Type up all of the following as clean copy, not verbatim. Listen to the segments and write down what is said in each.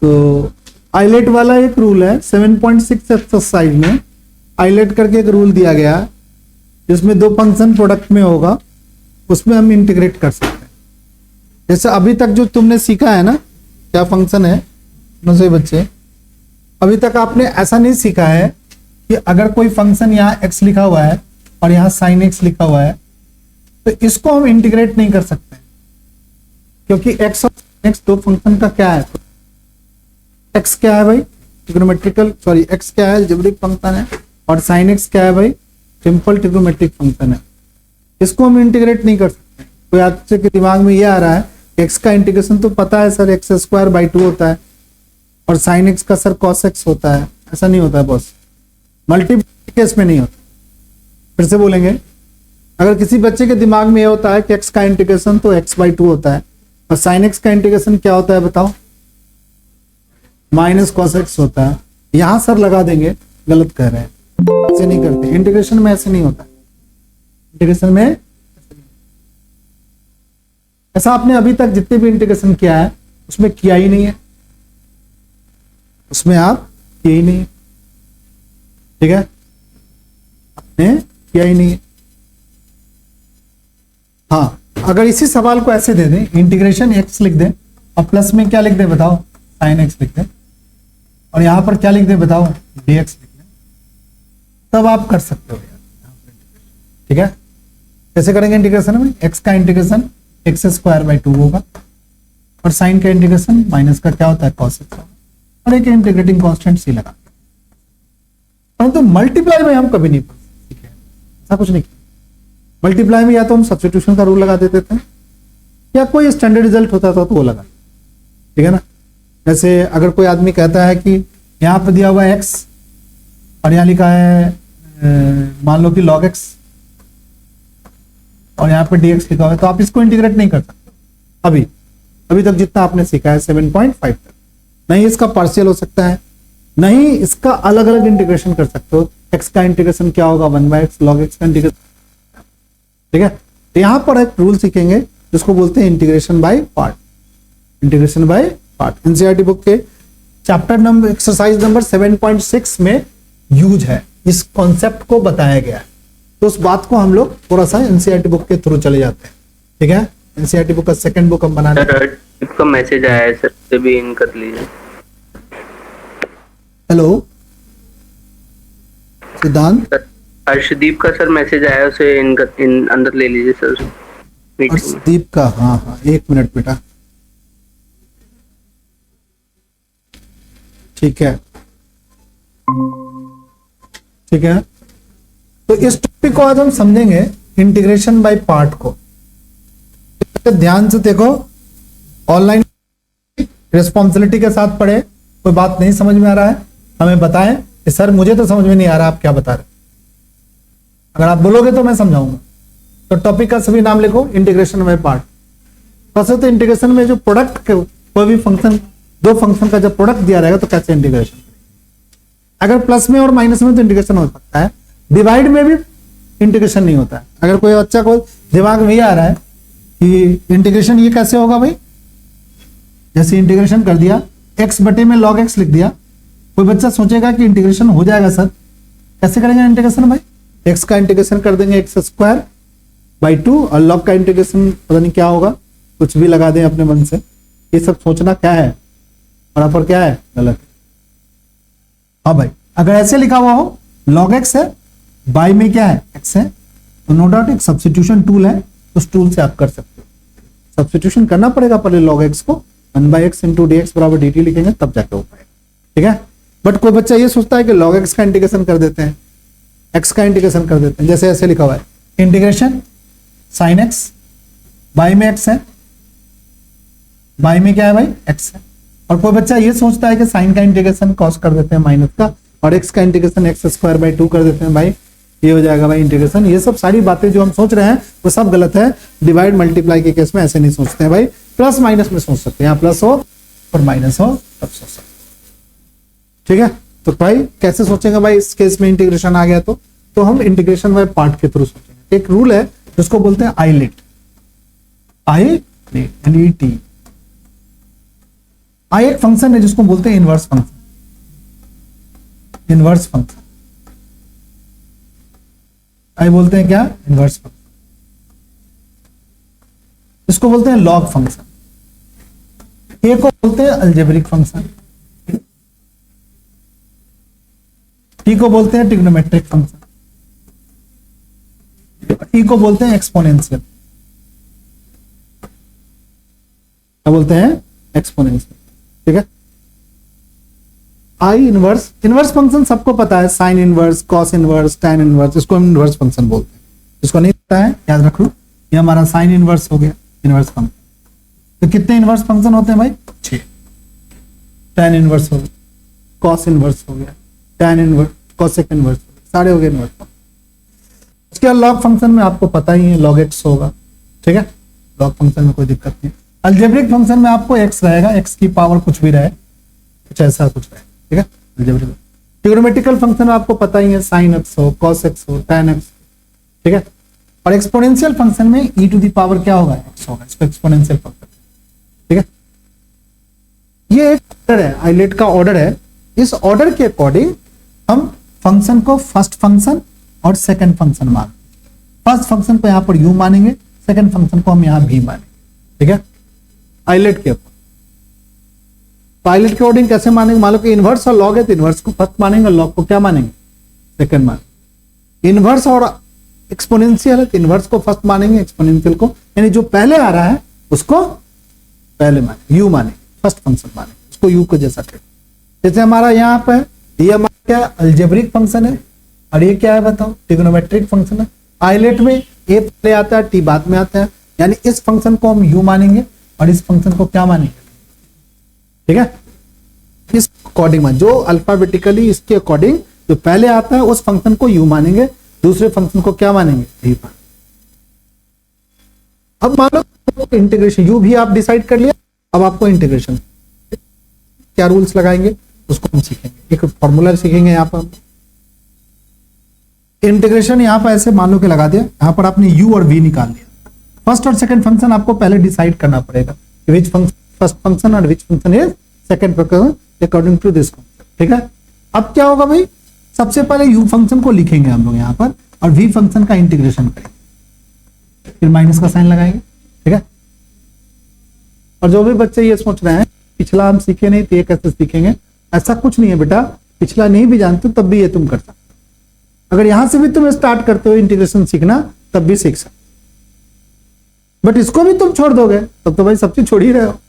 तो आइलेट वाला एक रूल है 7.6 एक्सरसाइज में, आइलेट करके एक रूल दिया गया है जिसमें दो फंक्शन प्रोडक्ट में होगा, उसमें हम इंटीग्रेट कर सकते हैं। जैसे अभी तक जो तुमने सीखा है ना, क्या फंक्शन है से बच्चे, अभी तक आपने ऐसा नहीं सीखा है कि अगर कोई फंक्शन यहाँ x लिखा हुआ है और यहाँ sin x लिखा हुआ है तो इसको हम इंटीग्रेट नहीं कर सकते क्योंकि x और sin x दो फंक्शन का क्या है, x क्या है भाई ट्रिग्नोमेट्रिकल, सॉरी x क्या है अलजेब्रिक फंक्शन है और sin x क्या है भाई सिंपल ट्रिग्नोमेट्रिक फंक्शन है। इसको हम इंटीग्रेट नहीं कर सकते। कोई आपसे के दिमाग में ये आ रहा है x का इंटीग्रेशन तो पता है सर x² 2 होता है और sin x का सर cos x होता है, ऐसा नहीं होता है बॉस, मल्टीप्लाई केस में नहीं होता। फिर से बोलेंगे, अगर किसी बच्चे के दिमाग में ये होता है कि x का इंटीग्रेशन तो x/2 होता है और sin x का इंटीग्रेशन क्या होता है बताओ, -cos x होता है, यहां सर लगा देंगे, गलत कह रहे हैं, ऐसे नहीं करते। इंटीग्रेशन में ऐसे नहीं होता, इंटीग्रेशन में ऐसा आपने अभी तक जितने भी इंटीग्रेशन किया है उसमें किया ही नहीं है, उसमें आप किए ही नहीं, ठीक है, आपने किया ही नहीं है। हाँ, अगर इसी सवाल को ऐसे दे दें, इंटीग्रेशन x लिख दें और प्लस में क्या लिख दें बताओ, sin x लिख दें और यहां पर क्या लिख दें बताओ, dx लिख दें, तब आप कर सकते हो यार, ठीक है। कैसे करेंगे इंटीग्रेशन में, x का इंटीग्रेशन x² 2 होगा और sin का इंटीग्रेशन माइनस का क्या होता है cos x होगा और एक इंटीग्रेटिंग कांस्टेंट c लगा, परंतु मल्टीप्लाई में हम कभी नहीं सीखे, ऐसा कुछ नहीं किया। मल्टीप्लाई में या तो हम सब्स्टिट्यूशन का रूल लगा देते थे या कोई स्टैंडर्ड रिजल्ट होता था तो वो लगा, ठीक है ना। जैसे अगर कोई आदमी कहता है कि यहां पर दिया हुआ है x और यहां लिखा है मान लो कि log x और यहां पर dx लिखा हुआ है, तो आप इसको इंटीग्रेट नहीं कर सकते अभी तक जितना आपने सीखा है 7.5 तक। नहीं इसका पार्शियल हो सकता है, नहीं इसका अलग अलग इंटीग्रेशन कर सकते हो। x का इंटीग्रेशन क्या होगा 1/x, log x का इंटीग्रेशन, ठीक है। तो यहां पर एक रूल सीखेंगे जिसको बोलते हैं integration by part, integration by part. NCERT book के चैप्टर नंबर एक्सरसाइज नंबर 7.6 में यूज है, इस कॉन्सेप्ट को बताया गया है। तो उस बात को हम लोग थोड़ा सा एनसीईआरटी बुक के थ्रू चले जाते हैं, ठीक है। एनसीईआरटी बुक का सेकंड बुक हम बनाने का मैसेज आया है सर, से भी इन कर लीजिए। हेलो सिद्धांत, अर्शदीप का सर मैसेज आया, उसे इन अंदर ले लीजिए सर। अर्शदीप का, हाँ 1 मिनट बेटा, ठीक है ठीक है। तो इस टॉपिक को आज हम समझेंगे इंटीग्रेशन बाय पार्ट को। ध्यान से देखो, ऑनलाइन रिस्पॉन्सिबिलिटी के साथ पढ़े, कोई बात नहीं समझ में आ रहा है हमें बताएं कि सर मुझे तो समझ में नहीं आ रहा, आप क्या बता रहे। अगर आप बोलोगे तो मैं समझाऊंगा। तो टॉपिक का सभी नाम लिखो, इंटीग्रेशन बाय पार्ट। वैसे तो इंटीग्रेशन में जो प्रोडक्ट कोई भी फंक्शन, दो फंक्शन का जब प्रोडक्ट दिया रहेगा तो कैसे इंटीग्रेशन, अगर प्लस में और माइनस में तो इंटीग्रेशन हो सकता है, डिवाइड में भी इंटीग्रेशन नहीं होता है। अगर कोई बच्चा को दिमाग में ये आ रहा है कि इंटीग्रेशन ये कैसे होगा भाई, जैसे इंटीग्रेशन कर दिया x बटे में log x लिख दिया, कोई बच्चा सोचेगा कि इंटीग्रेशन हो जाएगा सर, कैसे करेंगे इंटीग्रेशन भाई, x का इंटीग्रेशन कर देंगे x² 2 और log का इंटीग्रेशन पता नहीं क्या होगा, कुछ भी लगा दें अपने मन से। ये सब सोचना क्या है, और पर क्या है, गलत। हाँ भाई, अगर ऐसे लिखा हुआ हो log x है, बाई में क्या है x है, तो नो डाउट एक सब्स्टिट्यूशन टूल है, उस टूल से आप कर सकते हो। सब्स्टिट्यूशन करना पड़ेगा पहले, log x को 1/x × dx बराबर dt लिखेंगे तब जाके हो पाएगा, ठीक है। बट कोई बच्चा ये सोचता है कि log x का इंटीग्रेशन कर देते हैं, x का इंटीग्रेशन कर देते हैं, जैसे ऐसे लिखा हुआ है इंटीग्रेशन sin x, बाई में x है, बाई में क्या है भाई x है। और कोई बच्चा ये सोचता है कि sin का इंटीग्रेशन cos कर देते हैं माइनस का, और x का इंटीग्रेशन x² 2 कर देते हैं भाई, ये हो जाएगा भाई इंटीग्रेशन। ये सब सारी बातें जो हम सोच रहे हैं वो सब गलत है। डिवाइड मल्टीप्लाई के केस में ऐसे नहीं सोचते हैं भाई, प्लस माइनस में सोच सकते हैं, यहाँ प्लस हो और माइनस हो तब सोच सकते हैं, ठीक है। तो भाई कैसे सोचेंगे भाई इस केस में इंटीग्रेशन आ गया तो हम इंटीग्रेशन बाय पार्ट के थ्रू सोचेंगे। एक रूल है जिसको बोलते हैं आईलेट, LET, एक फंक्शन है जिसको बोलते हैं इनवर्स फंक्शन, इनवर्स फंक्शन आई बोलते हैं क्या, इनवर्स फंक्शन। इसको बोलते हैं लॉग फंक्शन, ए को बोलते हैं अलजेब्रिक फंक्शन, टी को बोलते हैं ट्रिग्नोमेट्रिक फंक्शन, टी को बोलते हैं एक्सपोनेंशियल, क्या बोलते हैं, एक्सपोनेंशियल। ठीक है, आई इनवर्स, इनवर्स फंक्शन सबको पता है, sine inverse, cos inverse, tan inverse, इसको हम इनवर्स फंक्शन बोलते हैं। इसको नहीं पता है याद रख लो, ये हमारा साइन इनवर्स हो गया, इनवर्स फंक्शन। तो कितने इनवर्स फंक्शन होते हैं भाई, 6। tan इनवर्स हो गया, कॉस इनवर्स हो गया, tan इनवर्स, कोसेक इनवर्स, सारे हो गए इनवर्स। उसके बाद लॉग फंक्शन में आपको पता ही है लॉग एक्स होगा। ठीक है, लॉग फंक्शन में कोई दिक्कत नहीं। अलजेब्रिक फंक्शन में आपको एक्स रहेगा, एक्स की पावर कुछ भी रहे, कुछ ऐसा कुछ रहे। ठीक है, अलजेब्रिक। ट्रिग्नोमेट्रिकल फंक्शन में आपको पता ही है, साइन एक्स हो, कॉस एक्स हो, tan एक्स। ठीक है, और एक्सपोनेंशियल फंक्शन में e टू दी पावर क्या होगा, एक्स होगा, इसको एक्सपोनेंशियल फंक्शन। ठीक है, ये एक ऑर्डर है, आइलेट का ऑर्डर है। इस ऑर्डर के अकॉर्डिंग हम फंक्शन को फर्स्ट फंक्शन और सेकंड फंक्शन मान, फर्स्ट फंक्शन को यहां पर u मानेंगे, सेकंड फंक्शन को हम यहां v मानेंगे। ठीक है, आइलेट के पायलट के अकॉर्डिंग कैसे मानेंगे, मान लो कि इनवर्स और लॉग है तो इनवर्स को फर्स्ट मानेंगे और लॉग को क्या मानेंगे, सेकंड मानेंगे। इनवर्स और एक्सपोनेंशियल है तो इनवर्स को फर्स्ट मानेंगे, एक्सपोनेंशियल को यानी जो पहले आ रहा है उसको पहले मानेंगे, यू मानेंगे, फर्स्ट फंक्शन मानेंगे, उसको यू को जैसा ट्रीट। जैसे हमारा यहाँ पे ये हमारा क्या अल्जेब्रिक फंक्शन है और ये क्या है बताओ, ट्रिग्नोमेट्रिक फंक्शन है। आइलेट में ए पहले आता है, टी बाद में आता है, यानी इस फंक्शन को हम यू मानेंगे और इस फंक्शन को क्या मानेंगे। ठीक है, इस अकॉर्डिंग मान, जो अल्फाबेटिकली इसके अकॉर्डिंग जो पहले आता है उस फंक्शन को यू मानेंगे, दूसरे फंक्शन को क्या मानेंगे, वी। अब मान लो इंटीग्रेशन, यू भी आप डिसाइड कर लिया, अब आपको इंटीग्रेशन क्या रूल्स लगाएंगे उसको हम सीखेंगे, एक फॉर्मूला सीखेंगे। यहां पर इंटीग्रेशन यहां पर ऐसे मान लो कि लगा दिया, यहां पर आपने u और v निकाल दिया। फर्स्ट और सेकंड फंक्शन आपको पहले डिसाइड करना पड़ेगा, विच फंक्शन फर्स्ट फंक्शन और which function is second function according to this concept. ठीक है, अब क्या होगा भाई, सबसे पहले u फंक्शन को लिखेंगे हम लोग यहां पर और v फंक्शन का इंटीग्रेशन करेंगे, फिर माइनस का साइन लगाएंगे। ठीक है, और जो भी बच्चे ये सोच रहे हैं पिछला हम सीखे नहीं तो ये कैसे सीखेंगे, ऐसा कुछ नहीं है बेटा, पिछला नहीं भी जानते तब भी ये तुम कर सकते। अगर यहां से भी तुम स्टार्ट करते हो इंटीग्रेशन सीखना तब भी सीख सकते, बट इसको भी तुम छोड़ दोगे तब तो भाई सब चीज छोड़ ही रहे हो।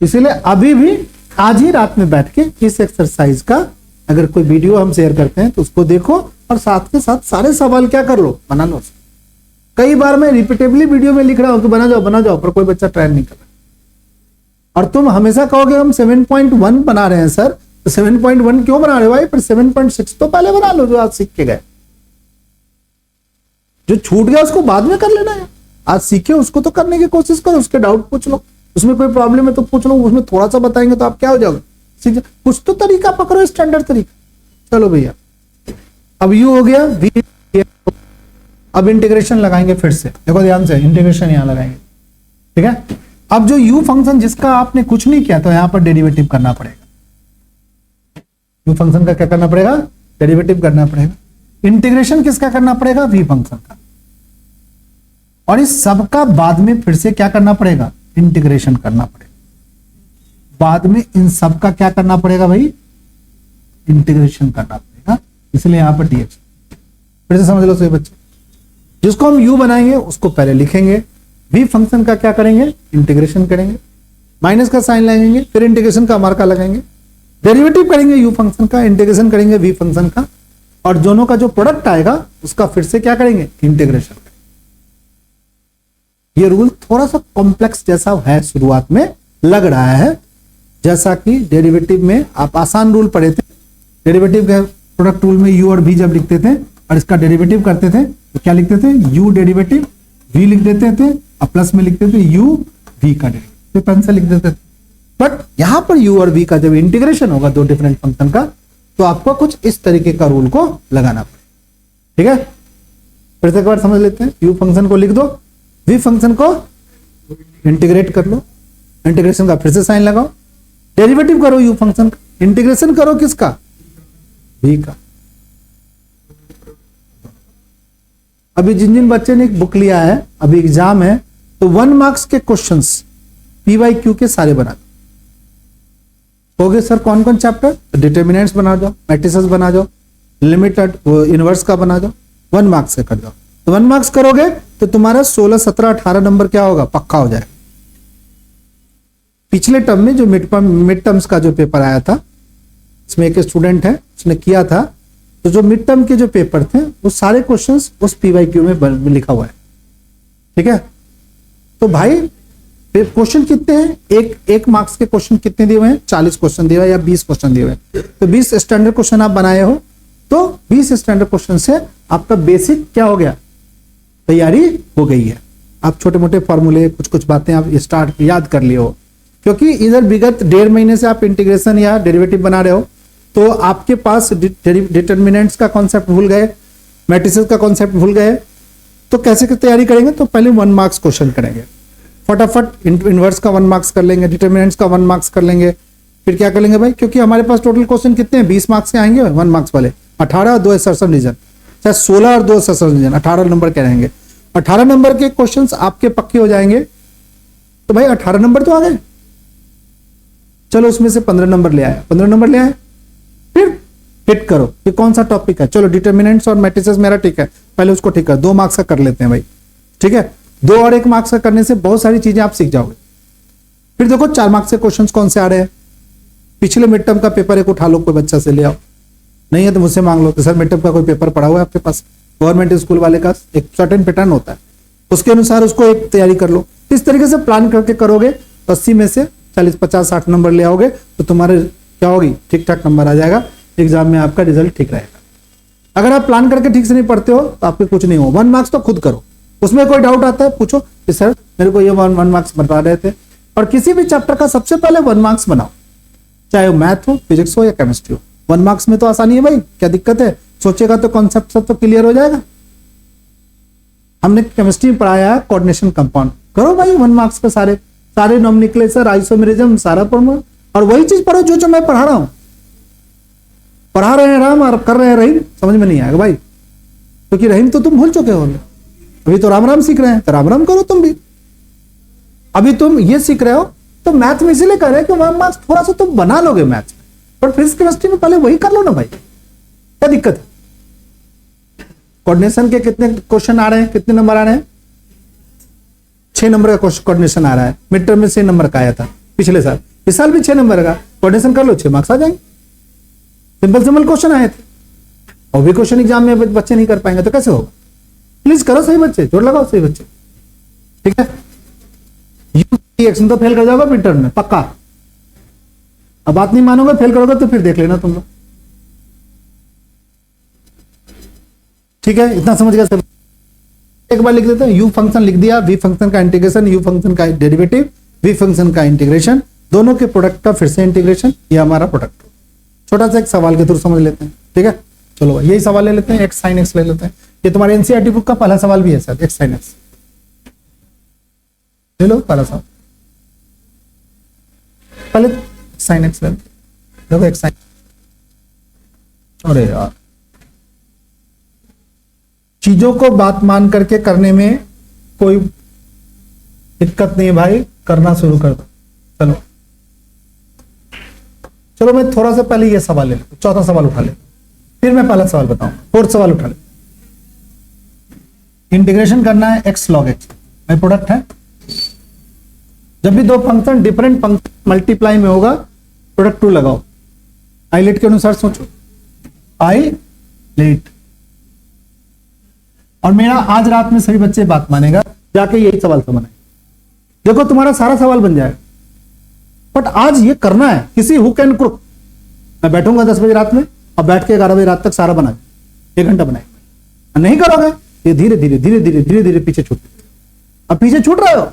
इसीलिए अभी भी आज ही रात में बैठ के इस एक्सरसाइज का अगर कोई वीडियो हम शेयर करते हैं तो उसको देखो और साथ के साथ सारे सवाल क्या कर लो, बना लो। कई बार मैं रिपीटेबली वीडियो में लिख रहा हूं कि बना जाओ, पर कोई बच्चा ट्राई नहीं कर रहा। और तुम हमेशा कहोगे हम 7.1 बना रहे हैं सर, तो 7.1 क्यों बना रहे हो भाई, फिर 7.6 तो पहले बना लो जो आज सीख के गए। जो छूट गया उसको बाद में कर लेना है, आज सीखे उसको तो करने की कोशिश करो, उसके डाउट पूछ लो, उसमें कोई प्रॉब्लम है तो पूछ लो, उसमें थोड़ा सा बताएंगे तो आप क्या हो जाओगे, सीख जाओ। कुछ तो तरीका पकड़ो, स्टैंडर्ड तरीका। चलो भैया, अब यू हो गया, वी। अब इंटीग्रेशन लगाएंगे फिर से, देखो ध्यान से, इंटीग्रेशन यहां लगाएंगे। ठीक है, अब जो u फंक्शन जिसका आपने कुछ नहीं किया तो यहां पर डेरिवेटिव करना पड़ेगा। u फंक्शन का क्या करना पड़ेगा, डेरिवेटिव करना पड़ेगा। इंटीग्रेशन किसका करना पड़ेगा, v फंक्शन का। और इस सब का बाद में फिर से क्या करना पड़ेगा, इंटीग्रेशन करना पड़ेगा। बाद में इन सब का क्या करना पड़ेगा भाई, इंटीग्रेशन करना पड़ेगा। इसलिए यहां पर dx। फिर से समझ लो सही बच्चे, जिसको हम u बनाएंगे उसको पहले लिखेंगे, v फंक्शन का क्या करेंगे, इंटीग्रेशन करेंगे, माइनस का साइन लगाएंगे, फिर इंटीग्रेशन का मार्का लगाएंगे, डेरिवेटिव करेंगे u फंक्शन का, इंटीग्रेशन करेंगे v फंक्शन का, और दोनों का जो प्रोडक्ट आएगा उसका फिर से क्या करेंगे, इंटीग्रेशन करेंगे। ये रूल थोड़ा सा कॉम्प्लेक्स जैसा है, शुरुआत में लग रहा है, जैसा कि डेरिवेटिव में आप आसान रूल पढ़े थे। डेरिवेटिव के प्रोडक्ट रूल में u और v जब लिखते थे और इसका डेरिवेटिव करते थे तो क्या लिखते थे, u डेरिवेटिव v लिख देते थे और प्लस में लिखते थे u v का डेरिवेटिव, पेन से लिख देते थे। बट यहां पर u और v का जब इंटीग्रेशन होगा दो डिफरेंट फंक्शन का, तो आपको कुछ इस तरीके का रूल को लगाना पड़ेगा। ठीक है, फिर से एक बार समझ लेते हैं। u फंक्शन को लिख दो, v फंक्शन को इंटीग्रेट कर लो, इंटीग्रेशन का फिर से साइन लगाओ, डेरिवेटिव करो u फंक्शन का, इंटीग्रेशन करो किसका, v का। अभी जिन जिन बच्चे ने एक बुक लिया है, अभी एग्जाम है, तो 1 मार्क्स के क्वेश्चंस PYQ के सारे बना दो। हो गए सर कौन कौन चैप्टर, डिटर्मिनेंट्स बना दो, मैट्रिसेस बना दो, लिमिटेड इनवर्स का बना दो, 1 मार्क्स से कर दो। तो 1 मार्क्स करोगे तो तुम्हारा 16, 17, 18 नंबर क्या होगा, पक्का हो जाएगा। पिछले टर्म में जो मिड टर्म्स का जो पेपर आया था, इसमें एक स्टूडेंट है उसने किया था, तो जो मिड टर्म के जो पेपर थे वो सारे क्वेश्चंस उस PYQ में लिखा हुआ है, ठीक है। तो भाई क्वेश्चन कितने हैं, एक मार्क्स के क्वेश्चन कितने दिए हुए हैं, 40 क्वेश्चन दिए हुए हैं या 20 क्वेश्चन दिए हुए हैं। तो 20 स्टैंडर्ड क्वेश्चन आप बनाए हो, तो 20 स्टैंडर्ड क्वेश्चन से आपका बेसिक क्या हो गया, तैयारी हो गई है। आप छोटे मोटे फॉर्मूले कुछ कुछ बातें आप स्टार्ट याद कर लिए हो, क्योंकि इधर विगत 1.5 महीने से आप इंटीग्रेशन या डेरिवेटिव बना रहे हो, तो आपके पास डिटर्मिनेंट्स का कॉन्सेप्ट भूल गए, मैट्रिसेस का कॉन्सेप्ट भूल गए, तो कैसे तैयारी करेंगे, तो पहले 1 मार्क्स क्वेश्चन करेंगे, फटाफट इनवर्स का 1 मार्क्स कर लेंगे, डिटर्मिनेंट्स का 1 मार्क्स कर लेंगे। फिर क्या कर लेंगे भाई, क्योंकि हमारे पास टोटल क्वेश्चन कितने हैं, 20 मार्क्स के आएंगे 1 मार्क्स वाले, 18 और 2 असर्शन रीजन, चाहे 16 और 2 असर्शन रीजन, 18 नंबर के रहेंगे। 18 नंबर के क्वेश्चंस आपके पक्के हो जाएंगे, तो भाई 18 नंबर तो आ गए। चलो उसमें से 15 नंबर ले आए, 15 नंबर ले आए, फिर हिट करो कि कौन सा टॉपिक है। चलो डिटर्मिनेंट्स और मैट्रिसेस मेरा ठीक है, पहले उसको ठीक कर, 2 मार्क्स का कर लेते हैं भाई, ठीक है। 2 और 1 मार्क्स का करने से बहुत सारी चीजें आप सीख जाओगे। फिर देखो 4 मार्क्स के क्वेश्चंस कौन से आ रहे हैं, पिछले मिड टर्म का पेपर एक उठा लो, कोई बच्चा से ले आओ, नहीं है तो मुझसे मांग लो कि सर मिड टर्म का कोई पेपर पढ़ा हुआ है आपके पास, गवर्नमेंट स्कूल वाले का एक सर्टेन पैटर्न होता है, उसके अनुसार उसको एक तैयारी कर लो। इस तरीके से प्लान करके करोगे तो 80 में से 40, 50, 60 नंबर ले आओगे, तो तुम्हारे क्या होगी, ठीक ठाक नंबर आ जाएगा, एग्जाम में आपका रिजल्ट ठीक रहेगा। अगर आप प्लान करके ठीक से नहीं पढ़ते हो तो आपके कुछ नहीं हो। 1 मार्क्स तो खुद करो, उसमें कोई डाउट आता है पूछो कि सर मेरे को ये 1 मार्क्स बता रहे थे, और किसी भी चैप्टर का सबसे पहले 1 मार्क्स बनाओ, चाहे वो मैथ हो, फिजिक्स हो या केमिस्ट्री हो। 1 मार्क्स में तो आसानी है भाई, क्या दिक्कत है, सोचेगा तो कॉन्सेप्ट सब तो क्लियर हो जाएगा। हमने केमिस्ट्री में पढ़ाया है कोऑर्डिनेशन कंपाउंड, करो भाई 1 मार्क्स पे सारे नॉमेनक्लेचर, आइसोमेरिज्म सारा पढ़ो, और वही चीज पढ़ो जो मैं पढ़ा रहा हूं। पढ़ा रहे हैं राम और कर रहे हैं रहीम, समझ में नहीं आएगा भाई, क्योंकि रहीम तो तुम भूल चुके हो, अभी तो राम राम सीख रहे हैं, तो राम राम करो तुम भी। अभी तुम ये सीख रहे हो तो मैथ में इसीलिए कर रहे हैं कि 1 मार्क्स थोड़ा सा तुम बना लोगे मैथ में, पर फिजिक्स केमिस्ट्री में पहले वही कर लो ना भाई, क्या दिक्कत है। कोऑर्डिनेशन के कितने क्वेश्चन आ रहे हैं, कितने नंबर आ रहे हैं, 6 नंबर का कोऑर्डिनेशन आ रहा है, मिड टर्म में 6 नंबर का आया था पिछले साल, इस साल भी 6 नंबर का कोऑर्डिनेशन कर लो, 6 मार्क्स आ जाएंगे। सिंपल क्वेश्चन आए थे, और भी क्वेश्चन एग्जाम में बच्चे नहीं कर पाएंगे तो कैसे होगा। प्लीज करो सही बच्चे, जोड़ लगाओ सही बच्चे, ठीक है। एक्शन तो फेल कर जाओगे मिड टर्म में पक्का, अब बात नहीं मानोगे, फेल करोगे तो फिर देख लेना तुम लोग, ठीक है। इतना समझ गया सब। एक बार लिख देते हैं, यू फंक्शन लिख दिया, वी फंक्शन का इंटीग्रेशन, यू फंक्शन का डेरिवेटिव, वी फंक्शन का इंटीग्रेशन, दोनों के प्रोडक्ट का फिर से इंटीग्रेशन, ये हमारा प्रोडक्ट। छोटा सा एक सवाल के थ्रू समझ लेते हैं, ठीक है। चलो भाई यही सवाल ले लेते हैं, एक्स साइन एक्स ले लेते हैं, ये तुम्हारे एनसीईआरटी बुक का पहला सवाल भी है सर, एक्स साइन एक्स ले लो, पहला सवाल पहले साइन एक्स ले लो, देखो एक्स साइन, अरे यार चीजों को बात मान करके करने में कोई दिक्कत नहीं है भाई, करना शुरू कर दो। चलो चलो मैं थोड़ा सा पहले ये सवाल ले लेता हूं, चौथा सवाल उठा ले, फिर मैं पहला सवाल बताऊं, 4th सवाल उठा ले। इंटीग्रेशन करना है एक्स लॉग एक्स, भाई प्रोडक्ट है, जब भी 2 फंक्शन डिफरेंट फंक्शन मल्टीप्लाई में होगा प्रोडक्ट 2 लगाओ, आईलेट के अनुसार सोचो, आई लेट। और मेरा आज रात में सभी बच्चे बात मानेगा, जाके यही सवाल से बनाए, देखो तुम्हारा सारा सवाल बन जाएगा। बट आज ये करना है, किसी हुक एंड क्रुक, मैं बैठूंगा 10 बजे रात में और बैठ के 11 बजे रात तक सारा बना, 1 घंटा बनाएगा, नहीं करोगे ये धीरे धीरे धीरे धीरे धीरे धीरे पीछे छूट, अब पीछे छूट रहे हो,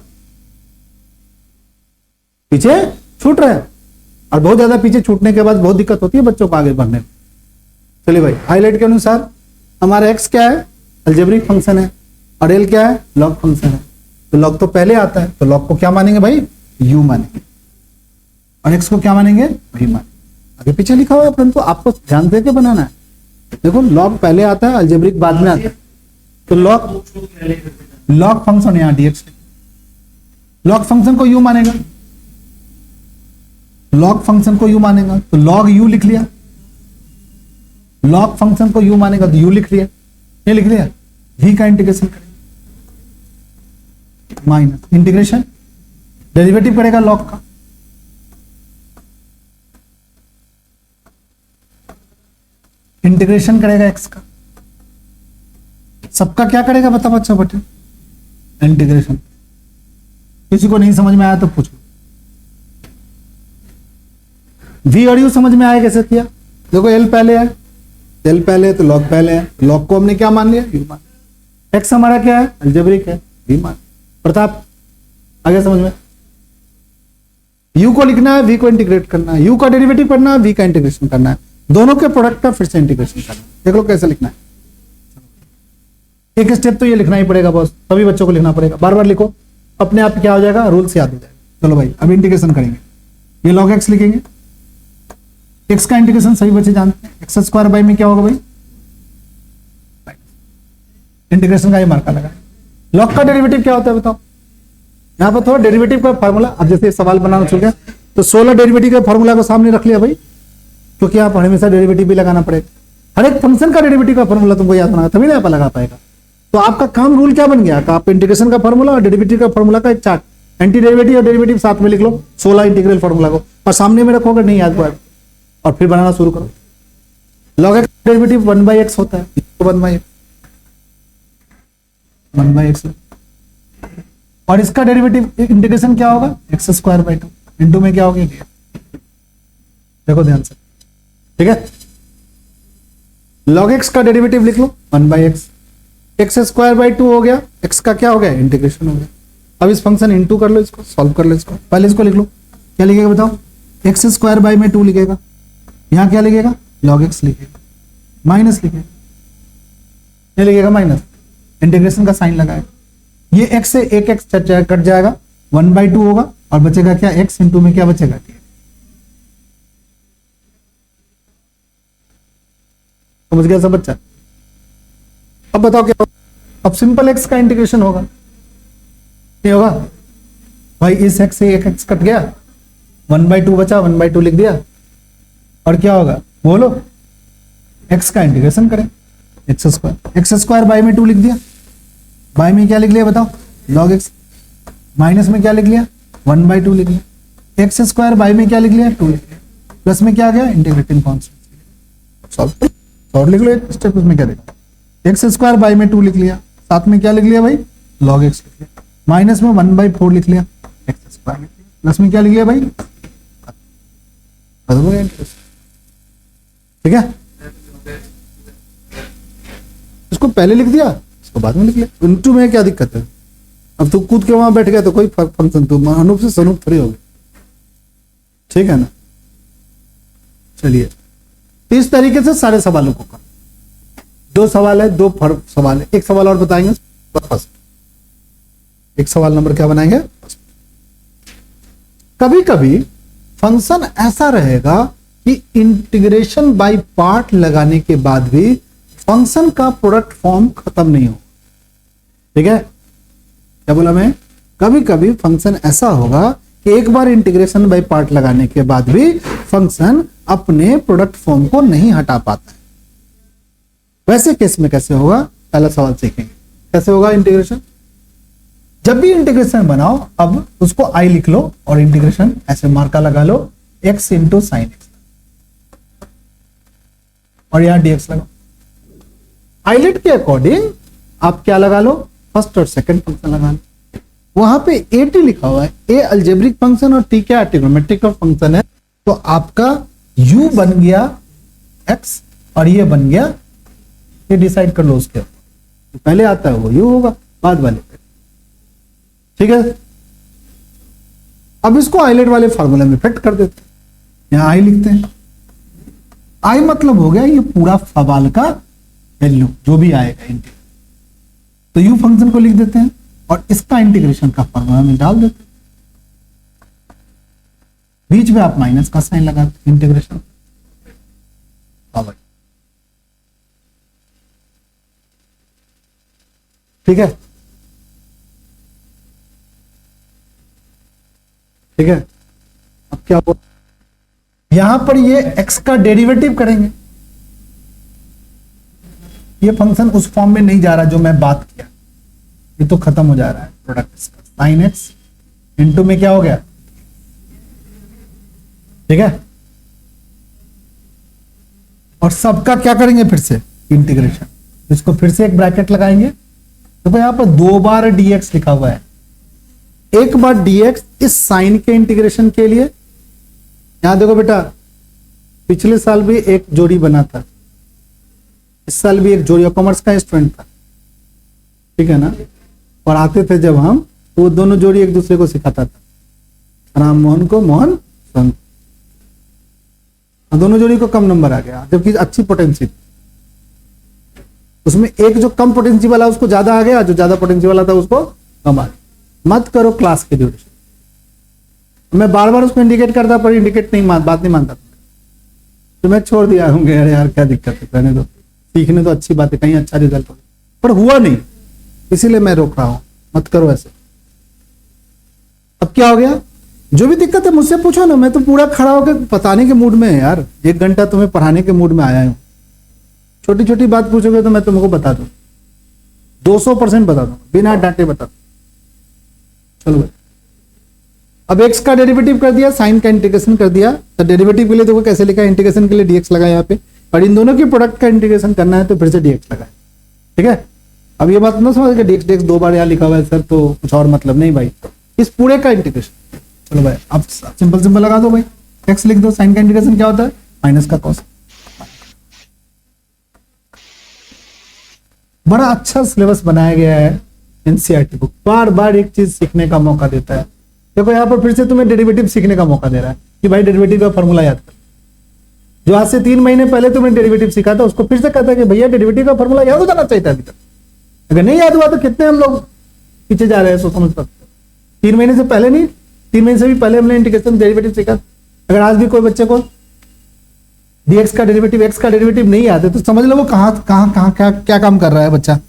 पीछे छूट रहे हो, और बहुत ज्यादा पीछे छूटने के बाद बहुत दिक्कत होती है बच्चों को आगे बढ़ने में। चलिए भाई हाईलाइट के अनुसार हमारा एक्स क्या है, अलजेब्रिक फंक्शन है, और एल क्या है, लॉग फंक्शन है। तो लॉग तो पहले आता है, तो लॉग को क्या मानेंगे भाई, u मानेंगे और x को क्या मानेंगे v मानेंगे। आगे पीछे लिखा हुआ है, परंतु आपको ध्यान दे के बनाना है। देखो लॉग पहले आता है, अलजेब्रिक बाद में आता है। तो लॉग फंक्शन यहाँ dx, लॉग फंक्शन को u मानेगा, लॉग फंक्शन को u मानेगा तो लॉग u लिख लिया, लॉग फंक्शन को u मानेगा तो u लिख लिया, ये लिख लिया। v का इंटीग्रेशन करेंगे, माइनस इंटीग्रेशन डेरिवेटिव करेगा लॉग का, इंटीग्रेशन करेगा x का, सबका क्या करेगा बता बच्चा बटे इंटीग्रेशन। किसी को नहीं समझ में आया तो पूछो। v और u समझ में आया कैसे किया? देखो l पहले है, l पहले है तो log पहले है, log को हमने क्या मान लिया u मान, x हमारा क्या है अलजेब्रिक है v मान। प्रताप आगे समझ में, u को लिखना है, v को इंटीग्रेट करना है, u का डेरिवेटिव करना है, v का इंटीग्रेशन करना है, दोनों के प्रोडक्ट का फिर से इंटीग्रेशन करना है। देख लो कैसे लिखना है, एक स्टेप तो ये लिखना ही पड़ेगा बॉस, सभी बच्चों को लिखना पड़ेगा, बार बार लिखो, अपने आप क्या हो जाएगा, रूल से याद हो जाएगा। चलो भाई अब इंटीग्रेशन करेंगे, ये log x लिखेंगे, x का इंटीग्रेशन सभी बच्चे जानते हैं, एक्स स्क्वायर बाई में क्या होगा भाई, इंटीग्रेशन का ये मार्का लगा। log का डेरिवेटिव क्या होता है बताओ, यहाँ पर थोड़ा डेरिवेटिव का फार्मूला, अब जैसे सवाल बनाना चल गया तो 16 डेरिवेटिव का फार्मूला को सामने रख लिया भाई, क्योंकि आप हमेशा डेरिवेटिव भी लगाना पड़ेगा, हर एक फंक्शन का डेरिवेटिव का फार्मूला तुमको याद बनाना तभी ना आप लगा पाएगा। तो आपका काम रूल क्या बन गया, आप इंटीग्रेशन का फार्मूला और डेरिवेटिव का फार्मूला का एक चार्ट, एंटी डेरिवेटिव और डेरिवेटिव साथ में लिख लो, 16 इंटीग्रल फार्मूला को और सामने में रखोगे नहीं याद पाएगा, और फिर बनाना शुरू करो। log x डेरिवेटिव 1/x होता है, 1/x और इसका डेरिवेटिव इंटीग्रेशन क्या होगा एक्स स्क्वायर बाई 2 इंटू में क्या होगी, देखो ध्यान से, ठीक है। log x का डेरिवेटिव लिख लो 1/x, एक्स स्क्वायर बाई 2 हो गया, x का क्या हो गया इंटीग्रेशन हो गया। अब इस फंक्शन इनटू कर लो, इसको सॉल्व कर लो, इसको पहले इसको लिख लो, क्या लिखेगा बताओ, एक्स स्क्वायर बाई में 2 लिखेगा, यहां क्या लिखेगा log x लिखेगा, माइनस लिखेगा, ये लिखेगा माइनस, इंटीग्रेशन का साइन लगाएगा, ये x से एक x कट जाएगा, 1/2 होगा और बचेगा क्या x इंटू में क्या बचेगा, समझ गया सब बच्चा। अब बताओ क्या होगा, अब सिंपल x का इंटीग्रेशन होगा, नहीं होगा भाई, इस x से एक x कट गया, 1/2 बचा, 1/2 लिख दिया, और क्या होगा बोलो, x का इंटीग्रेशन करें, एक्स स्क्वायर बाई में 2 लिख दिया, बाई में क्या लिख लिया बताओ log x, माइनस में क्या लिख लिया 1/2 लिख लिया, एक्स स्क्वायर बाई में क्या लिख लिया 2 लिख लिया, प्लस में क्या आ गया इंटीग्रेटिंग कॉन्स्टेंट, सॉल्व लिख लो एक स्टेप, उसमें क्या देखा, एक्स स्क्वायर बाई में 2 लिख लिया, साथ में क्या लिख लिया भाई log x लिख लिया, माइनस में 1/4 लिख लिया, एक्स स्क्वायर लिख लिया, प्लस में क्या लिख लिया भाई, ठीक है। इसको पहले लिख दिया, इसको बाद में लिख लिया, इनटू में क्या दिक्कत है, अब तू कूद के वहां बैठ गया तो कोई फंक्शन, तू अनूप से सनूप थोड़ी होगी, ठीक है ना। चलिए तो इस तरीके से सारे सवालों को कर, 2 सवाल है, 2 सवाल है, एक सवाल और बताएंगे फर्स्ट, एक सवाल नंबर क्या बनाएंगे, कभी कभी फंक्शन ऐसा रहेगा कि इंटीग्रेशन बाय पार्ट लगाने के बाद भी फंक्शन का प्रोडक्ट फॉर्म खत्म नहीं हो, ठीक है। क्या बोला मैं, कभी कभी फंक्शन ऐसा होगा कि एक बार इंटीग्रेशन बाय पार्ट लगाने के बाद भी फंक्शन अपने प्रोडक्ट फॉर्म को नहीं हटा पाता है। वैसे केस में कैसे होगा, पहला सवाल सीखेंगे कैसे होगा इंटीग्रेशन। जब भी इंटीग्रेशन बनाओ, अब उसको आई लिख लो और इंटीग्रेशन ऐसे मार्का लगा लो, x इंटू साइन एक्स, और यहां dx लगाओ। आइलेट के अकॉर्डिंग आप क्या लगा लो, फर्स्ट और सेकंड फंक्शन लगा लो। वहां पे ए टी लिखा हुआ है, ए अलजेब्रिक फंक्शन और टी क्या ट्रिग्नोमेट्रिक फंक्शन है, तो आपका u बन गया x और ये बन गया, ये डिसाइड कर लो उसके, तो पहले आता है वो u होगा, बाद वाले, ठीक है। अब इसको आइलेट वाले फार्मूला में फिट कर देते हैं, यहां आई लिखते हैं, आई मतलब हो गया ये पूरा सवाल का वैल्यू जो भी आएगा इंटीग्रल, तो u फंक्शन को लिख देते हैं और इसका इंटीग्रेशन का फॉर्मूला में डाल देते हैं, बीच में आप माइनस का साइन लगा दो, इंटीग्रेशन। हाँ भाई, ठीक है, ठीक है। अब क्या हो, यहां पर ये x का डेरिवेटिव करेंगे। ये फंक्शन उस फॉर्म में नहीं जा रहा जो मैं बात किया, ये तो खत्म हो जा रहा है प्रोडक्ट इसका। साइन एक्स इंटू में क्या हो गया, ठीक है। और सबका क्या करेंगे, फिर से इंटीग्रेशन। इसको फिर से एक ब्रैकेट लगाएंगे, तो भाई यहां पर 2 बार dx लिखा हुआ है। एक बार dx इस साइन के इंटीग्रेशन के लिए। यहां देखो बेटा, पिछले साल भी एक जोड़ी बना था, इस साल भी एक जोड़ी, कॉमर्स का स्टूडेंट था, ठीक है ना। और आते थे जब हम, तो वो दोनों जोड़ी एक दूसरे को सिखाता था, राम मोहन को मोहन सोन, दोनों जोड़ी को कम नंबर आ गया, जबकि अच्छी पोटेंसी थी उसमें। एक जो कम पोटेंसी वाला उसको ज्यादा आ गया, जो ज्यादा पोटेंसी वाला था उसको कम आ गया। मत करो क्लास के ड्यूरेशन। मैं बार बार उसको इंडिकेट करता, पर इंडिकेट नहीं बात नहीं मानता, तो मैं छोड़ दिया होंगे, अरे यार क्या दिक्कत है, रहने दो, सीखने तो अच्छी बात है, कहीं अच्छा रिजल्ट हो, पर हुआ नहीं, इसीलिए मैं रोक रहा हूं, मत करो ऐसे। अब क्या हो गया, जो भी दिक्कत है मुझसे पूछो ना, मैं तो पूरा खड़ा होकर बताने के मूड में है यार, 1 घंटा तुम्हें पढ़ाने के मूड में आया हूं। छोटी छोटी बात पूछोगे तो मैं तुमको बता दूं, 200% बता दूं, बिना डांटे बता दूं। चलो भाई, अब x का डेरिवेटिव कर दिया, साइन का इंटीग्रेशन कर दिया, तो डेरिवेटिव के लिए देखो कैसे लिखा है, इंटीग्रेशन के लिए dx लगा यहाँ पे, और इन दोनों के प्रोडक्ट का इंटीग्रेशन करना है तो फिर से dx लगा है, ठीक है। अब ये बात ना समझ के dx 2 बार यहाँ लिखा हुआ है सर, तो कुछ और मतलब नहीं भाई, इस पूरे का इंटीग्रेशन। चलो भाई, अब सिंपल सिंपल लगा दो भाई, x लिख दो, साइन का इंटीग्रेशन क्या होता है, माइनस का कॉस। बड़ा अच्छा सिलेबस बनाया गया है एनसीईआरटी बुक, बार बार एक चीज सीखने का मौका देता है। देखो यहाँ पर फिर से तुम्हें डेरिवेटिव सीखने का मौका दे रहा है कि भाई डेरिवेटिव का फॉर्मूला याद कर। जो आज से 3 महीने पहले तुमने डेरिवेटिव सीखा था, उसको फिर से कहता है कि भैया डेरिवेटिव का फॉर्मूला याद हो जाना चाहिए था अभी तक। अगर नहीं याद हुआ तो कितने हम लोग पीछे जा रहे हैं, सो समझ सकते हो। 3 महीने से पहले नहीं, 3 महीने से भी पहले हमने इंटीग्रेशन डेरिवेटिव सीखा। अगर आज भी कोई बच्चे को dx का डेरिवेटिव, x का डेरिवेटिव नहीं याद है, तो समझ लो वो कहां क्या काम कर रहा है बच्चा।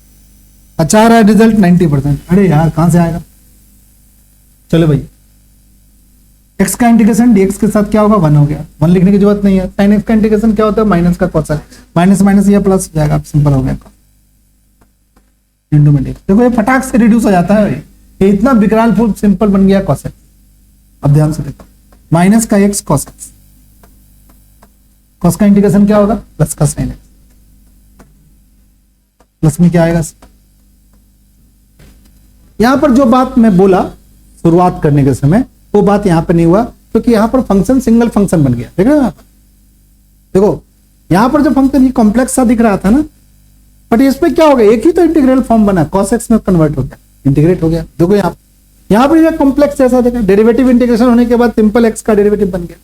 अच्छा आ रहा है रिजल्ट 90%, अरे यार कहां से आएगा। चलो भाई, x का इंटीग्रेशन dx के साथ क्या होगा, 1 हो गया, 1 लिखने की जरूरत नहीं है। sin x का इंटीग्रेशन क्या होता है, माइनस का cos x, माइनस माइनस ये प्लस हो जाएगा, सिंपल हो गया इंटू में dx। देखो ये फटाक से रिड्यूस हो जाता है, ये इतना विकराल फुल सिंपल बन गया cos x। अब ध्यान से देखो, माइनस का x cos x, cos का इंटीग्रेशन क्या होगा, प्लस का sin x, प्लस में क्या आएगा। यहां पर जो बात मैं बोला शुरुआत करने के समय, वो बात यहां पर नहीं हुआ, क्योंकि यहां पर फंक्शन सिंगल फंक्शन बन गया। देख रहे हो यहां पर, देखो यहां पर जो फंक्शन ये कॉम्प्लेक्स सा दिख रहा था ना, बट इसमें क्या हो गया, एक ही तो इंटीग्रल फॉर्म बना, cos x में कन्वर्ट हो गया, इंटीग्रेट हो गया। देखो यहां पर ये कॉम्प्लेक्स जैसा देखा, डेरिवेटिव इंटीग्रेशन होने के बाद सिंपल x का डेरिवेटिव बन गया।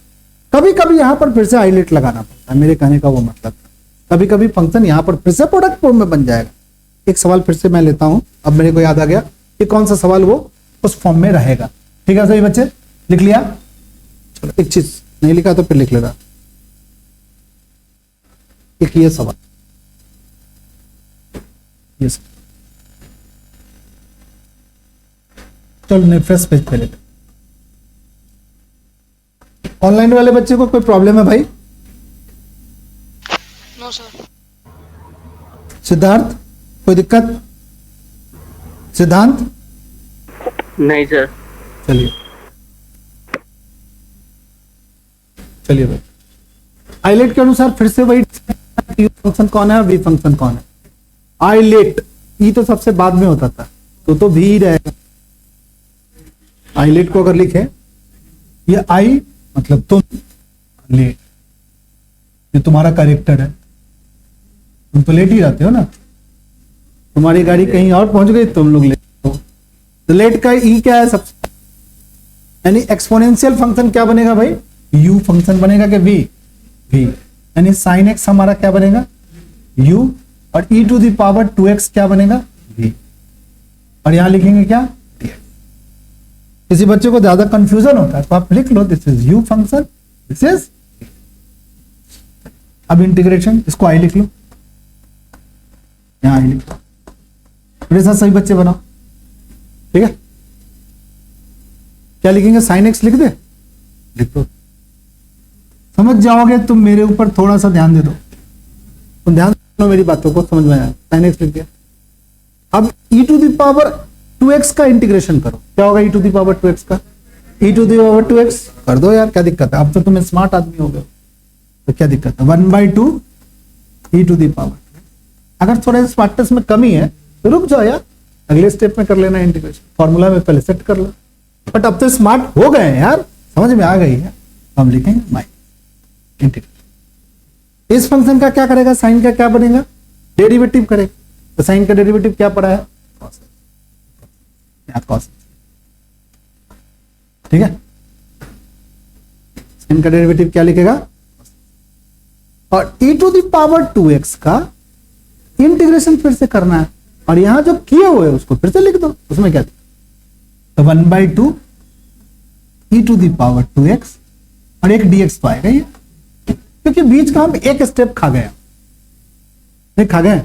कभी कभी यहां पर फिर से हाईलाइट लगाना पड़ता है, मेरे कहने का वो मतलब था। कभी कभी फंक्शन यहां पर फिर से प्रोडक्ट फॉर्म में बन जाएगा। एक सवाल फिर से मैं लेता हूं, अब मेरे को याद आ गया कि कौन सा सवाल वो उस फॉर्म में रहेगा। ठीक है सही बच्चे, लिख लिया। चलो एक चीज नहीं लिखा तो फिर लिख लेना, एक ये सवाल, ये चलो नेक्स्ट पेज पे लेते। ऑनलाइन वाले बच्चे को कोई प्रॉब्लम है भाई? No sir. सिद्धार्थ कोई दिक्कत? सिद्धांत? नहीं सर। चलिए चलिए भाई, आइलेट के अनुसार फिर से वही फंक्शन कौन है और वी फंक्शन कौन है। आइलेट ई तो सबसे बाद में होता था, तो भी ही रहेगा। आइलेट को अगर लिखे, ये आई मतलब तुम, लेट ये तुम्हारा कैरेक्टर है, तुम तो लेट ही रहते हो ना, तुम्हारी गाड़ी कहीं और पहुंच गई तुम लोग लेट हो। तो लेट का ई क्या है सबसे, यानी एक्सपोनेंशियल फंक्शन क्या बनेगा भाई, u फंक्शन बनेगा कि v, यानी sin x हमारा क्या बनेगा u, और e to the power 2x क्या बनेगा v, और यहां लिखेंगे क्या dx। किसी बच्चे को ज्यादा कंफ्यूजन होता है तो आप लिख लो this is you function, this is. अब इंटीग्रेशन, इसको आई लिख लो, यहां आई लिख लो, मेरे साथ सभी बच्चे बनाओ, ठीक है। क्या लिखेंगे, साइन एक्स लिख दे, लिख दो, समझ जाओगे तुम। मेरे ऊपर थोड़ा सा ध्यान दे दो, तुम ध्यान दो मेरी बातों को, समझ में आया। साइन एक्स लिख दिया। अब e to the power 2x का इंटीग्रेशन करो, क्या होगा e to the power 2x का, e to the power 2x कर दो यार, क्या दिक्कत है, अब तो तुम स्मार्ट आदमी हो गए तो क्या दिक्कत है। 1/2 e टू द पावर। अगर थोड़ा स्मार्टनेस में कमी है तो रुक जाओ यार, अगले स्टेप में कर लेना इंटीग्रेशन, फॉर्मूला में पहले सेट कर लो। बट अब तो स्मार्ट हो गए हैं यार, समझ में आ गई है। हम लिखेंगे माइनस इंटीग्रेशन। इस फंक्शन का क्या करेगा, साइन का क्या बनेगा, डेरिवेटिव करेगा। तो साइन का डेरिवेटिव क्या पड़ा है, कॉस, ठीक है। साइन का डेरिवेटिव क्या लिखेगा, और e to the power 2x का इंटीग्रेशन फिर से करना है, और यहां जो किए हुए उसको फिर से लिख दो, उसमें क्या तो 1/2 e to the power 2x और एक dx तो आएगा ये, क्योंकि बीच का हम एक स्टेप खा गए, नहीं खा गए,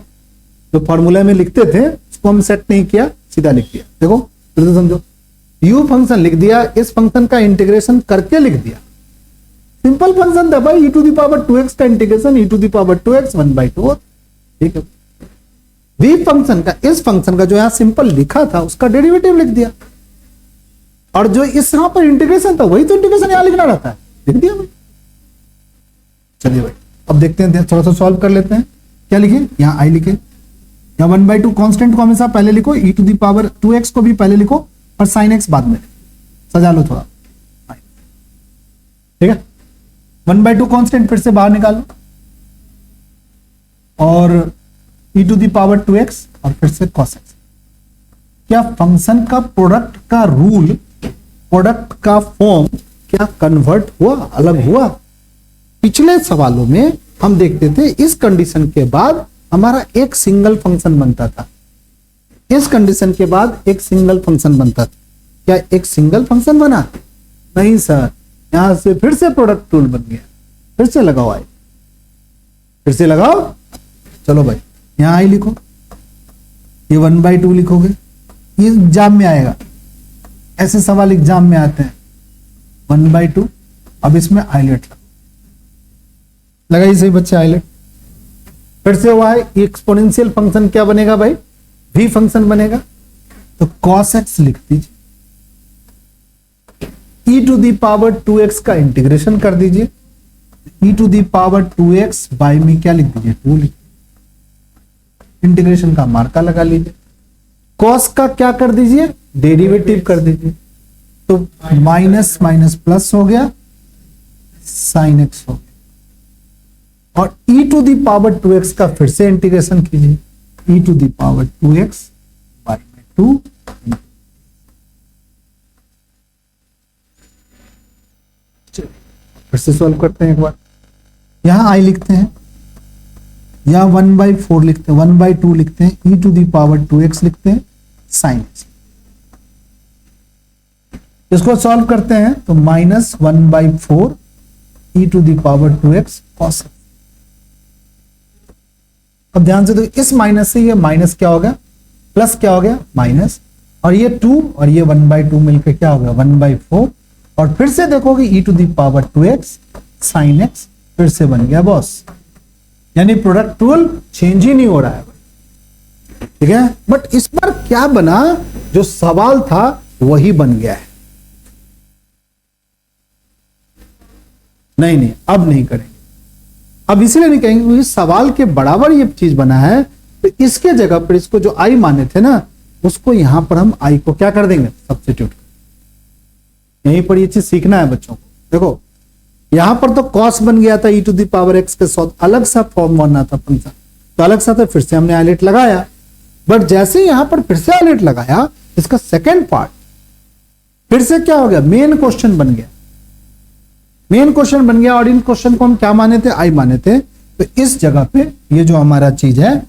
जो फॉर्मूला में लिखते थे उसको हम सेट नहीं किया, सीधा लिख दिया। देखो फिर से समझो, u फंक्शन लिख दिया, इस फंक्शन का इंटीग्रेशन करके लिख दिया, सिंपल फंक्शन था भाई, e to the power 2x का integration e to the power 2x 1/2, ठीक है। v फंक्शन का, इस फंक्शन का जो यहां सिंपल लिखा था उसका डेरिवेटिव लिख दिया, और जो इस यहां पर इंटीग्रेशन था वही तो इंटीग्रेशन यहां लिखना रहता है, लिख दिया भाई। चलिए भाई अब देखते हैं, थोड़ा सा सॉल्व कर लेते हैं। क्या लिखे, यहां आई लिखे, यहां 1/2 कांस्टेंट को हमेशा पहले लिखो, e to the power 2x को भी पहले लिखो, और sin x बाद में सजा लो थोड़ा, ठीक है। 1/2 कांस्टेंट फिर से बाहर निकालो, और e to the power 2x और फिर से cos x। क्या फंक्शन का प्रोडक्ट का रूल, प्रोडक्ट का फॉर्म क्या कन्वर्ट हुआ, अलग हुआ। पिछले सवालों में हम देखते थे इस कंडीशन के बाद हमारा एक सिंगल फंक्शन बनता था, इस कंडीशन के बाद एक सिंगल फंक्शन बनता था। क्या एक सिंगल फंक्शन बना, नहीं सर, यहां से फिर से प्रोडक्ट रूल बन गया, फिर से लगाओ आई, फिर से लगाओ। चलो भाई यहां आई लिखो, ये 1/2 लिखोगे, ये एग्जाम में आएगा, ऐसे सवाल एग्जाम में आते हैं। 1/2, अब इसमें आइलेट लगाइए सही बच्चे, आइलेट फिर से हुआ है। एक्सपोनेंशियल फंक्शन क्या बनेगा भाई, v फंक्शन बनेगा, तो cos x लिख दीजिए, e to the power 2x का इंटीग्रेशन कर दीजिए, e to the power 2x by में क्या लिख दीजिए, 2 लिख, इंटीग्रेशन का मार्का लगा लीजिए। cos का क्या कर दीजिए, डेरिवेटिव कर दीजिए, तो माइनस माइनस प्लस हो गया, sin x हो गया, और e to the power 2x का फिर से इंटीग्रेशन कीजिए, e to the power 2x by 2। फिर से सॉल्व करते हैं एक बार, यहां i लिखते हैं, यहां 1/4 लिखते हैं, 1/2 लिखते हैं, e to the power 2x लिखते हैं, sin x। इसको सॉल्व करते हैं तो -1/4 e to the power 2x cos x। अब ध्यान से देखो, इस माइनस से ये माइनस क्या हो गया, प्लस क्या हो गया, माइनस, और ये 2 और ये 1/2 मिलकर क्या हो गया, 1/4, और फिर से देखोगे e to the power 2x sin x फिर से बन गया बॉस, यानी प्रोडक्ट रूल चेंज ही नहीं हो रहा है, ठीक है। बट इस बार क्या बना, जो सवाल था वही बन गया है। नहीं, अब नहीं करेंगे, अब इसलिए नहीं कहेंगे क्योंकि सवाल के बराबर ये चीज बना है, तो इसके जगह पर इसको जो आई माने थे ना, उसको यहां पर हम आई को क्या कर देंगे, सब्स्टिट्यूट। यहीं पर ये चीज सीखना है बच्चों को। देखो यहां पर तो कॉस बन गया था, e to the power x के साथ अलग सा फॉर्म बनना था फंक्शन, तो अलग सा था, फिर से हमने आइलेट लगाया। बट जैसे यहां पर फिर से आइलेट लगाया, इसका सेकेंड पार्ट फिर से क्या हो गया, मेन क्वेश्चन बन गया, मेन क्वेश्चन बन गया। और इन क्वेश्चन को हम क्या माने थे, आई माने थे। तो इस जगह पे ये जो हमारा चीज है,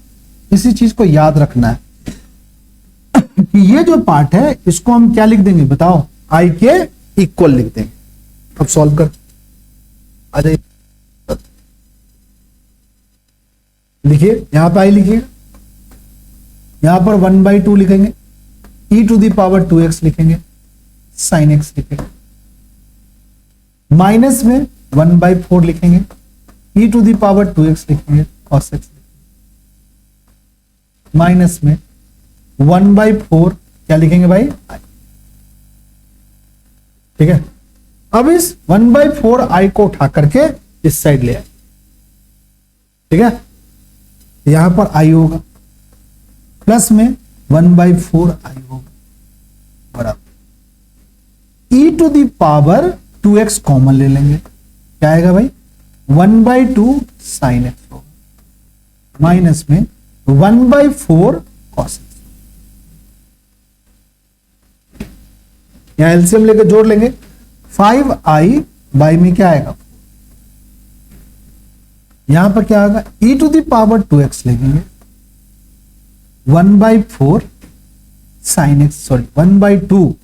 इसी चीज को याद रखना है कि ये जो पार्ट है इसको हम क्या लिख देंगे बताओ, आई के इक्वल लिख देंगे। अब सॉल्व कर, आ जाइए, लिखिए, यहां पे आई लिखिए, यहां पर 1/2 लिखेंगे, e to the power 2x लिखेंगे, sin x लिखेंगे, माइनस में 1/4 लिखेंगे, e to the power 2x लिखेंगे, cos x, माइनस में 1/4 क्या लिखेंगे भाई, i। ठीक है, अब इस 1/4 i को उठा करके इस साइड ले आए। ठीक है, यहां पर i होगा, प्लस में 1/4 i होगा, बराबर e to the power 2x common ले लेंगे, क्या आएगा भाई, 1/2 sin x होगा, माइनस में 1/4 cos x। यहां एलसीएम लेकर जोड़ लेंगे, 5i बाई में क्या आएगा, यहां पर क्या आएगा, e to the power 2x लेंगे, 1/4 sin x, sorry 1/2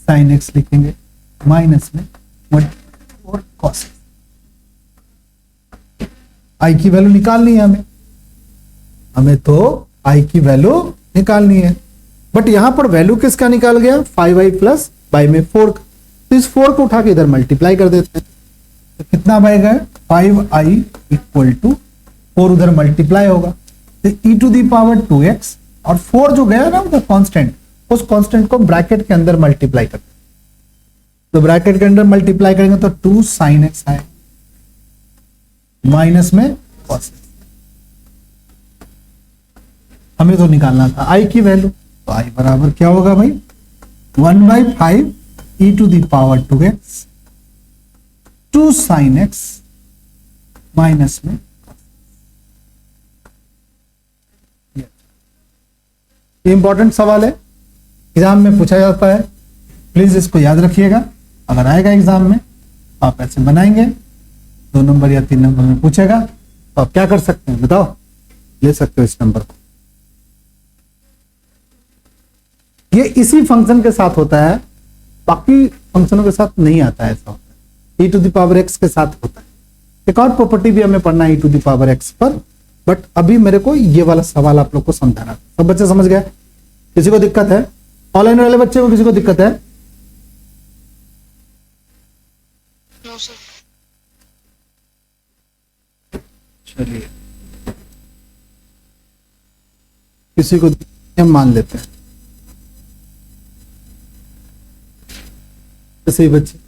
sin x लिखेंगे, माइनस में 1/4 cos x। i की वैल्यू निकालनी है हमें तो i की वैल्यू निकालनी है, बट यहां पर वैल्यू किसका निकाल गया, 5i प्लस बाई में 4 का, तो इस 4 को उठा के इधर मल्टीप्लाई कर देते हैं, तो कितना बनेगा, 5i इक्वल टू 4 उधर मल्टीप्लाई होगा, तो e to the power 2x और 4 जो गया ना उधर कांस्टेंट, उस कांस्टेंट को ब्रैकेट के अंदर मल्टीप्लाई करते हैं, तो ब्रैकेट के अंदर मल्टीप्लाई करेंगे तो 2 sin x आएगा, माइनस में cos x। हमें तो निकालना था i की वैल्यू, तो i बराबर क्या होगा भाई, 1/5 e to the power 2x 2 sin x minus में, ये इंपॉर्टेंट सवाल है, एग्जाम में पूछा जाता है, प्लीज इसको याद रखिएगा। अगर आएगा एग्जाम में आप ऐसे बनाएंगे, 2 नंबर या 3 नंबर में पूछेगा, तो आप क्या कर सकते हैं बताओ, ले सकते हो इस नंबर को। ये इसी फंक्शन के साथ होता है, बाकी फंक्शनों के साथ नहीं आता है, ऐसा होता है, e to the power x के साथ होता है। एक और प्रॉपर्टी भी हमें पढ़ना है e to the power x पर, बट अभी मेरे को ये वाला सवाल आप लोग को समझाना। सब बच्चे समझ गए, किसी को दिक्कत है, ऑनलाइन वाले बच्चे को किसी को दिक्कत है, नो सर। चलिए किसी को हम मान लेते हैं, सही बच्चे